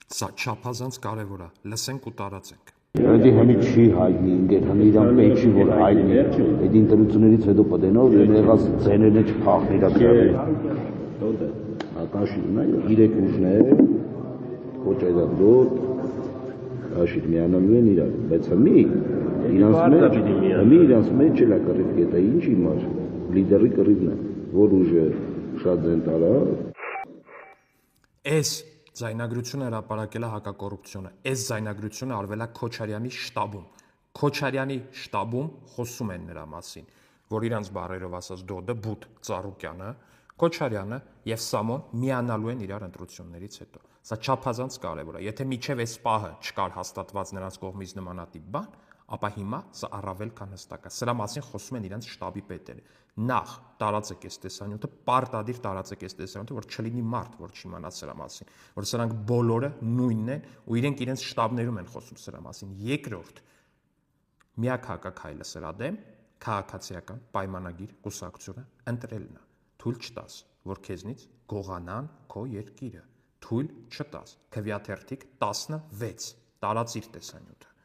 Սա չափազանց կարևոր է, լսենք ու տարածենք։ Դե հենց չի հայտնի, ինքեր հենց իրան պետք չի որ հայտնի։ Այդ ինտերվյուներից հետո պատենով եղած ցեներն չփախն իրա դրել։ Դե ակաշինն է 3 ուժներ, ոչ այդքան աշիտ միանալու են իրար, բայց իրանց մեջ չլա կռիվ կետա, ինչ իմար, լիդերի կռիվն է, որ ուժը շատ դեն տարա։ Այս ձայնագրությունը հրապարակել է հակակոռուպցիոնը, այս ձայնագրությունը արվել է Քոչարյանի շտաբում։ Քոչարյանի շտաբում խոսում են նրա մասին, որ իրանց բառերով ասած Դոդը, Բութ, Ծառուկյանը, Քոչարյանը եւ Սամոն միանալու են իրար ընտրություններից հետո։ Սա չափազանց կարևոր է։ Եթե միջև այս պահը չկար հաստատված նրանց կողմից նմանատիպ բան, ապա հիմա սա առավել քան հստակ է։ Սրա մասին խոսում են իրենց շտաբի պետերը։ Նախ տարածեք այս տեսանյութը, պարտադիր տարածեք այս տեսանյութը, որ չլինի մարդ, որ չիմանա սրա մասին, որ սրանք բոլորը նույնն են ու իրենց շտաբներում են խոսում սրա մասին։ Երկրորդ, միակ հակաքայլը սրա դեմ քաղաքացիական պայմանագիր կուսակցությունը ընտրելն է։ Թույլ չտաս, որ քեզնից գողանան քո երկիրը։ Թույլ չտաս։ Քվեաթերթիկ 16 տարածիր տեսանյութը։